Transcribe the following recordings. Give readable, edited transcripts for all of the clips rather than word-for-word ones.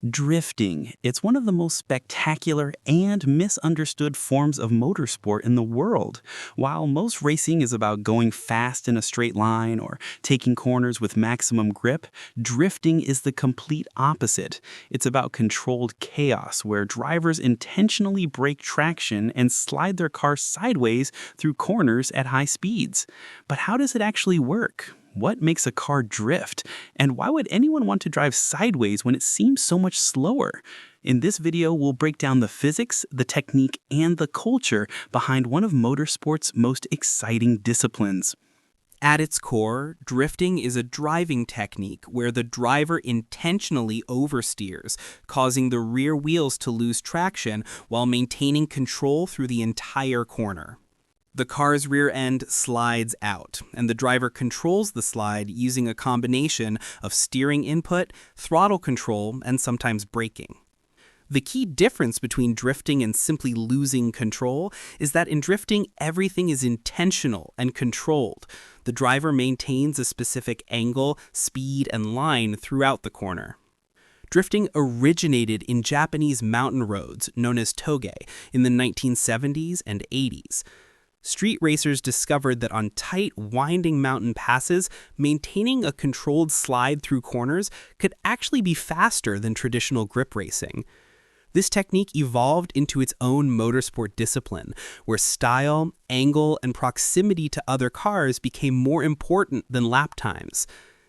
Drifting. It's one of the most spectacular and misunderstood forms of motorsport in the world. While most racing is about going fast in a straight line or taking corners with maximum grip, drifting is the complete opposite. It's about controlled chaos where drivers intentionally break traction and slide their car sideways through corners at high speeds. But how does it actually work? What makes a car drift? And why would anyone want to drive sideways when it seems so much slower? In this video, we'll break down the physics, the technique, and the culture behind one of motorsport's most exciting disciplines. At its core, drifting is a driving technique where the driver intentionally oversteers, causing the rear wheels to lose traction while maintaining control through the entire corner. The car's rear end slides out, and the driver controls the slide using a combination of steering input, throttle control, and sometimes braking. The key difference between drifting and simply losing control is that in drifting, everything is intentional and controlled. The driver maintains a specific angle, speed, and line throughout the corner. Drifting originated in Japanese mountain roads known as toge in the 1970s and 80s. Street racers discovered that on tight, winding mountain passes, maintaining a controlled slide through corners could actually be faster than traditional grip racing. This technique evolved into its own motorsport discipline, where style, angle, and proximity to other cars became more important than lap times.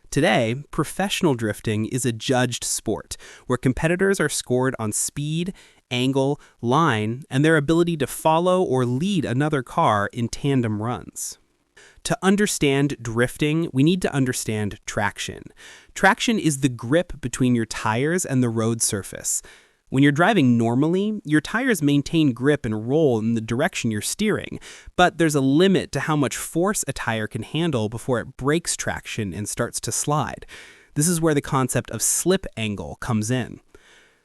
Today, professional drifting is a judged sport, where competitors are scored on speed, angle, line, and their ability to follow or lead another car in tandem runs. To understand drifting, we need to understand traction. Traction is the grip between your tires and the road surface. When you're driving normally, your tires maintain grip and roll in the direction you're steering, but there's a limit to how much force a tire can handle before it breaks traction and starts to slide. This is where the concept of slip angle comes in.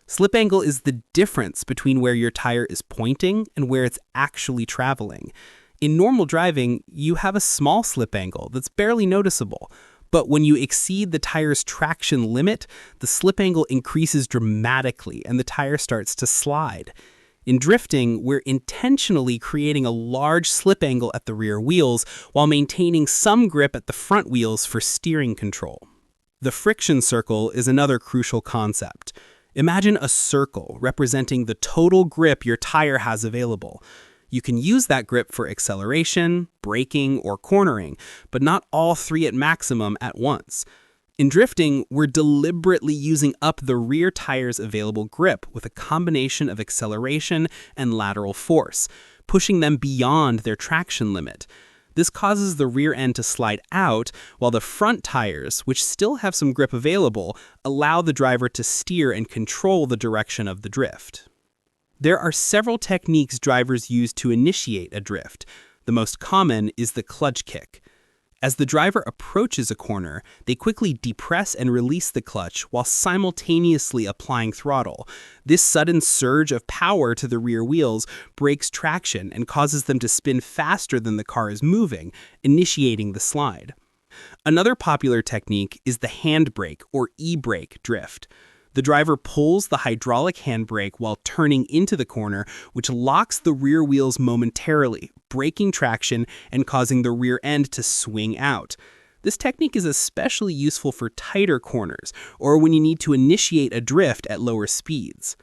Slip angle is the difference between where your tire is pointing and where it's actually traveling. In normal driving, you have a small slip angle that's barely noticeable. But when you exceed the tire's traction limit, the slip angle increases dramatically and the tire starts to slide. In drifting, we're intentionally creating a large slip angle at the rear wheels while maintaining some grip at the front wheels for steering control. The friction circle is another crucial concept. Imagine a circle representing the total grip your tire has available. You can use that grip for acceleration, braking, or cornering, but not all three at maximum at once. In drifting, we're deliberately using up the rear tire's available grip with a combination of acceleration and lateral force, pushing them beyond their traction limit. This causes the rear end to slide out, while the front tires, which still have some grip available, allow the driver to steer and control the direction of the drift. There are several techniques drivers use to initiate a drift. The most common is the clutch kick. As the driver approaches a corner, they quickly depress and release the clutch while simultaneously applying throttle. This sudden surge of power to the rear wheels breaks traction and causes them to spin faster than the car is moving, initiating the slide. Another popular technique is the handbrake or e-brake drift. The driver pulls the hydraulic handbrake while turning into the corner, which locks the rear wheels momentarily, breaking traction and causing the rear end to swing out. This technique is especially useful for tighter corners or when you need to initiate a drift at lower speeds.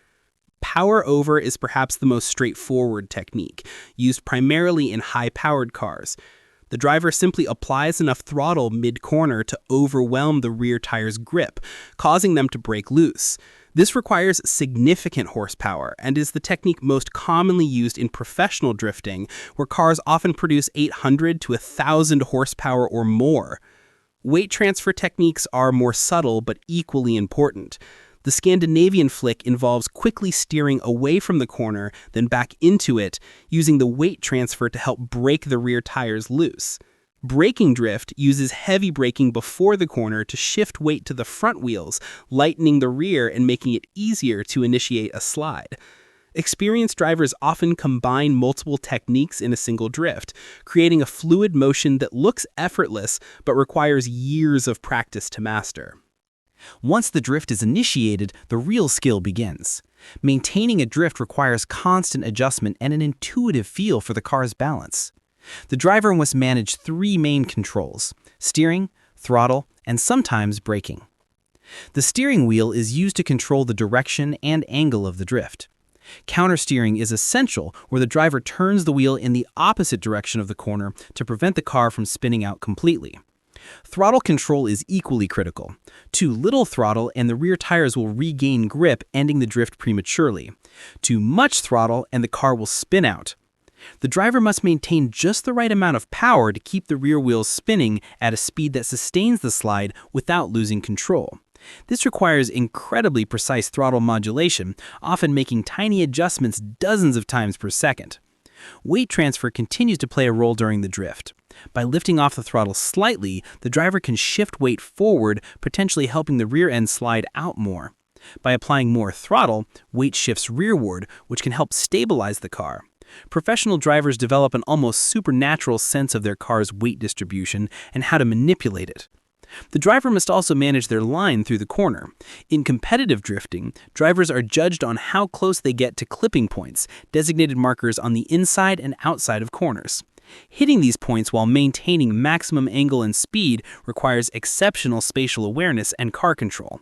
Power over is perhaps the most straightforward technique, used primarily in high-powered cars. The driver simply applies enough throttle mid-corner to overwhelm the rear tire's grip, causing them to break loose. This requires significant horsepower and is the technique most commonly used in professional drifting, where cars often produce 800 to 1,000 horsepower or more. Weight transfer techniques are more subtle but equally important. The Scandinavian flick involves quickly steering away from the corner, then back into it, using the weight transfer to help break the rear tires loose. Braking drift uses heavy braking before the corner to shift weight to the front wheels, lightening the rear and making it easier to initiate a slide. Experienced drivers often combine multiple techniques in a single drift, creating a fluid motion that looks effortless but requires years of practice to master. Once the drift is initiated, the real skill begins. Maintaining a drift requires constant adjustment and an intuitive feel for the car's balance. The driver must manage three main controls: steering, throttle, and sometimes braking. The steering wheel is used to control the direction and angle of the drift. Countersteering is essential, where the driver turns the wheel in the opposite direction of the corner to prevent the car from spinning out completely. Throttle control is equally critical. Too little throttle and the rear tires will regain grip, ending the drift prematurely. Too much throttle and the car will spin out. The driver must maintain just the right amount of power to keep the rear wheels spinning at a speed that sustains the slide without losing control. This requires incredibly precise throttle modulation, often making tiny adjustments dozens of times per second. Weight transfer continues to play a role during the drift. By lifting off the throttle slightly, the driver can shift weight forward, potentially helping the rear end slide out more. By applying more throttle, weight shifts rearward, which can help stabilize the car. Professional drivers develop an almost supernatural sense of their car's weight distribution and how to manipulate it. The driver must also manage their line through the corner. In competitive drifting, drivers are judged on how close they get to clipping points, designated markers on the inside and outside of corners. Hitting these points while maintaining maximum angle and speed requires exceptional spatial awareness and car control.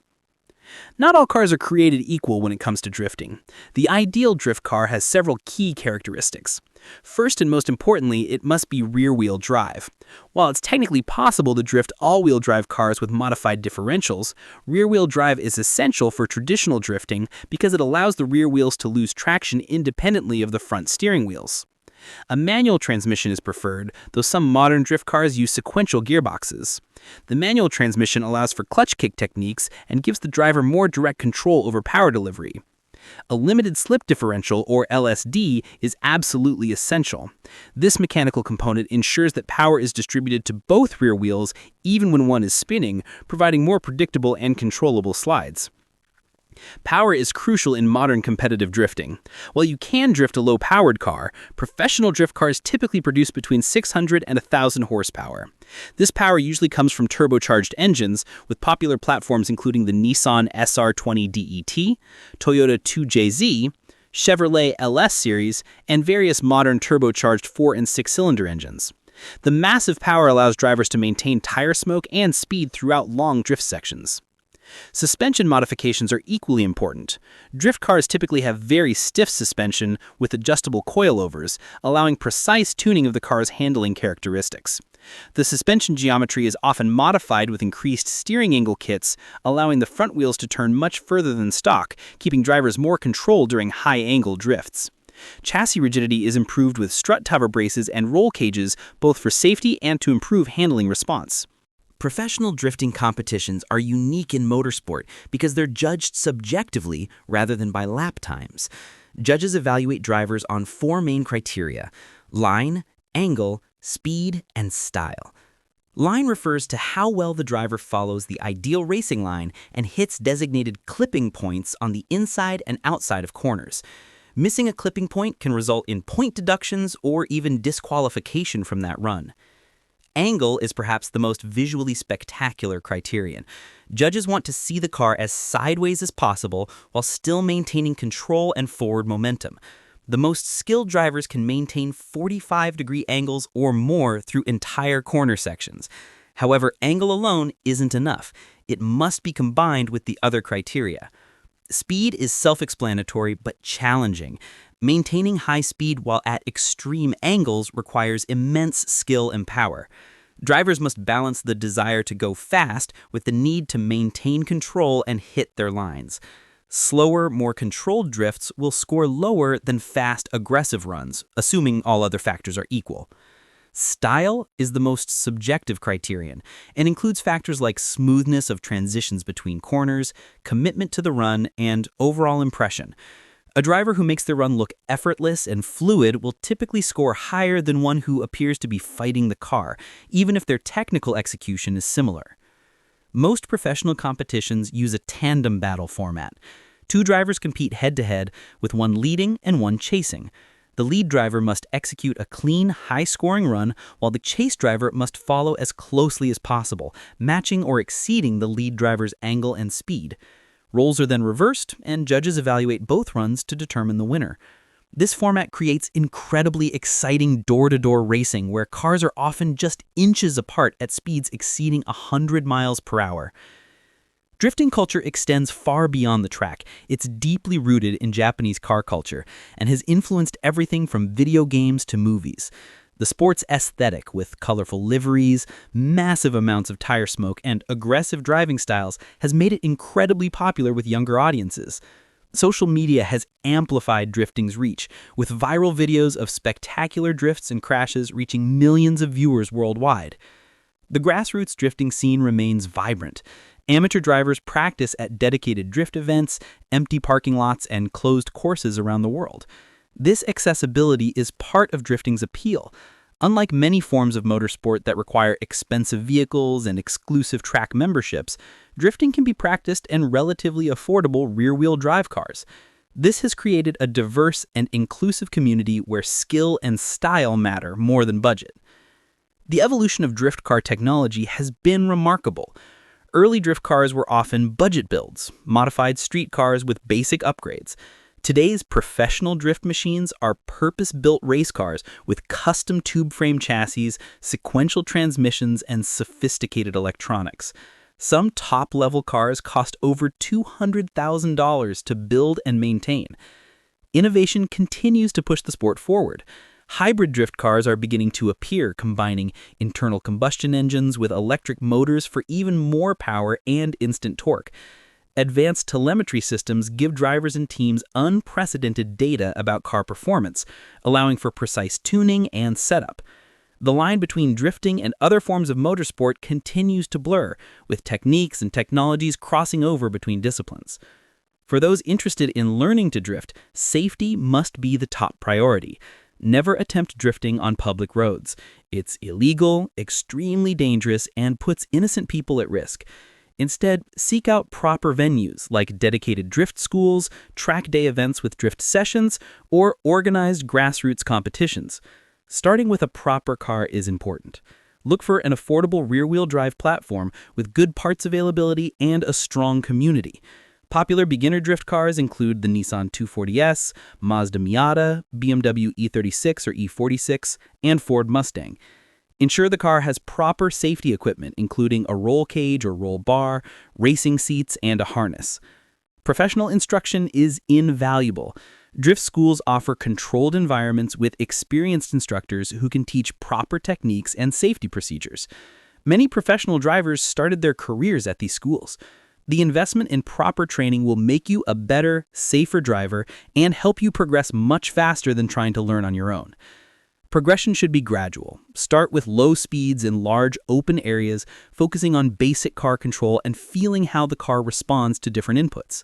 Not all cars are created equal when it comes to drifting. The ideal drift car has several key characteristics. First and most importantly, it must be rear-wheel drive. While it's technically possible to drift all-wheel drive cars with modified differentials, rear-wheel drive is essential for traditional drifting because it allows the rear wheels to lose traction independently of the front steering wheels. A manual transmission is preferred, though some modern drift cars use sequential gearboxes. The manual transmission allows for clutch kick techniques and gives the driver more direct control over power delivery. A limited slip differential, or LSD, is absolutely essential. This mechanical component ensures that power is distributed to both rear wheels even when one is spinning, providing more predictable and controllable slides. Power is crucial in modern competitive drifting. While you can drift a low-powered car, professional drift cars typically produce between 600 and 1,000 horsepower. This power usually comes from turbocharged engines, with popular platforms including the Nissan SR20 DET, Toyota 2JZ, Chevrolet LS series, and various modern turbocharged 4- and 6-cylinder engines. The massive power allows drivers to maintain tire smoke and speed throughout long drift sections. Suspension modifications are equally important. Drift cars typically have very stiff suspension with adjustable coilovers, allowing precise tuning of the car's handling characteristics. The suspension geometry is often modified with increased steering angle kits, allowing the front wheels to turn much further than stock, keeping drivers more control during high-angle drifts. Chassis rigidity is improved with strut cover braces and roll cages, both for safety and to improve handling response. Professional drifting competitions are unique in motorsport because they're judged subjectively rather than by lap times. Judges evaluate drivers on 4 main criteria: line, angle, speed, and style. Line refers to how well the driver follows the ideal racing line and hits designated clipping points on the inside and outside of corners. Missing a clipping point can result in point deductions or even disqualification from that run. Angle is perhaps the most visually spectacular criterion. Judges want to see the car as sideways as possible while still maintaining control and forward momentum. The most skilled drivers can maintain 45-degree angles or more through entire corner sections. However, angle alone isn't enough. It must be combined with the other criteria. Speed is self-explanatory but challenging. Maintaining high speed while at extreme angles requires immense skill and power. Drivers must balance the desire to go fast with the need to maintain control and hit their lines. Slower, more controlled drifts will score lower than fast, aggressive runs, assuming all other factors are equal. Style is the most subjective criterion and includes factors like smoothness of transitions between corners, commitment to the run, and overall impression. A driver who makes their run look effortless and fluid will typically score higher than one who appears to be fighting the car, even if their technical execution is similar. Most professional competitions use a tandem battle format. 2 drivers compete head-to-head, with one leading and one chasing. The The lead driver must execute a clean, high-scoring run, while the chase driver must follow as closely as possible, matching or exceeding the lead driver's angle and speed. Roles are then reversed, and judges evaluate both runs to determine the winner. This format creates incredibly exciting door-to-door racing where cars are often just inches apart at speeds exceeding 100 miles per hour. Drifting culture extends far beyond the track. It's deeply rooted in Japanese car culture and has influenced everything from video games to movies. The sport's aesthetic, with colorful liveries, massive amounts of tire smoke, and aggressive driving styles, has made it incredibly popular with younger audiences. Social media has amplified drifting's reach, with viral videos of spectacular drifts and crashes reaching millions of viewers worldwide. The grassroots drifting scene remains vibrant. Amateur drivers practice at dedicated drift events, empty parking lots, and closed courses around the world. This accessibility is part of drifting's appeal. Unlike many forms of motorsport that require expensive vehicles and exclusive track memberships, drifting can be practiced in relatively affordable rear-wheel drive cars. This has created a diverse and inclusive community where skill and style matter more than budget. The evolution of drift car technology has been remarkable. Early drift cars were often budget builds, modified street cars with basic upgrades. Today's professional drift machines are purpose-built race cars with custom tube frame chassis, sequential transmissions, and sophisticated electronics. Some top-level cars cost over $200,000 to build and maintain. Innovation continues to push the sport forward. Hybrid drift cars are beginning to appear, combining internal combustion engines with electric motors for even more power and instant torque. Advanced telemetry systems give drivers and teams unprecedented data about car performance, allowing for precise tuning and setup. The line between drifting and other forms of motorsport continues to blur, with techniques and technologies crossing over between disciplines. For those interested in learning to drift, safety must be the top priority. Never attempt drifting on public roads. It's illegal, extremely dangerous, and puts innocent people at risk. Instead, seek out proper venues like dedicated drift schools, track day events with drift sessions, or organized grassroots competitions. Starting with a proper car is important. Look for an affordable rear-wheel drive platform with good parts availability and a strong community. Popular beginner drift cars include the Nissan 240S, Mazda Miata, BMW E36 or E46, and Ford Mustang. Ensure the car has proper safety equipment, including a roll cage or roll bar, racing seats, and a harness. Professional instruction is invaluable. Drift schools offer controlled environments with experienced instructors who can teach proper techniques and safety procedures. Many professional drivers started their careers at these schools. The investment in proper training will make you a better, safer driver and help you progress much faster than trying to learn on your own. Progression should be gradual. Start with low speeds in large, open areas, focusing on basic car control and feeling how the car responds to different inputs.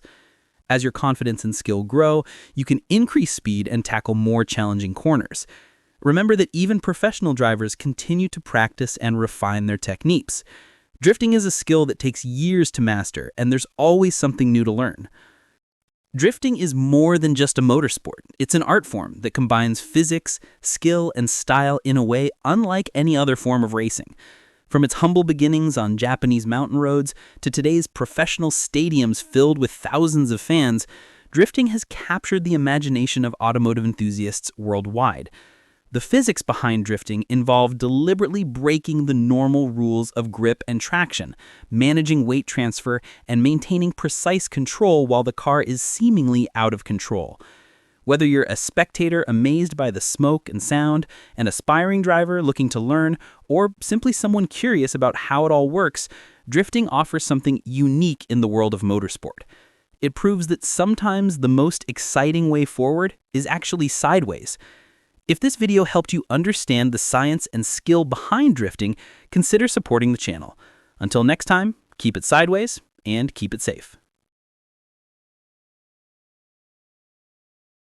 As your confidence and skill grow, you can increase speed and tackle more challenging corners. Remember that even professional drivers continue to practice and refine their techniques. Drifting is a skill that takes years to master, and there's always something new to learn. Drifting is more than just a motorsport. It's an art form that combines physics, skill, and style in a way unlike any other form of racing. From its humble beginnings on Japanese mountain roads to today's professional stadiums filled with thousands of fans, drifting has captured the imagination of automotive enthusiasts worldwide. The physics behind drifting involve deliberately breaking the normal rules of grip and traction, managing weight transfer, and maintaining precise control while the car is seemingly out of control. Whether you're a spectator amazed by the smoke and sound, an aspiring driver looking to learn, or simply someone curious about how it all works, drifting offers something unique in the world of motorsport. It proves that sometimes the most exciting way forward is actually sideways. If this video helped you understand the science and skill behind drifting, consider supporting the channel. Until next time, keep it sideways and keep it safe.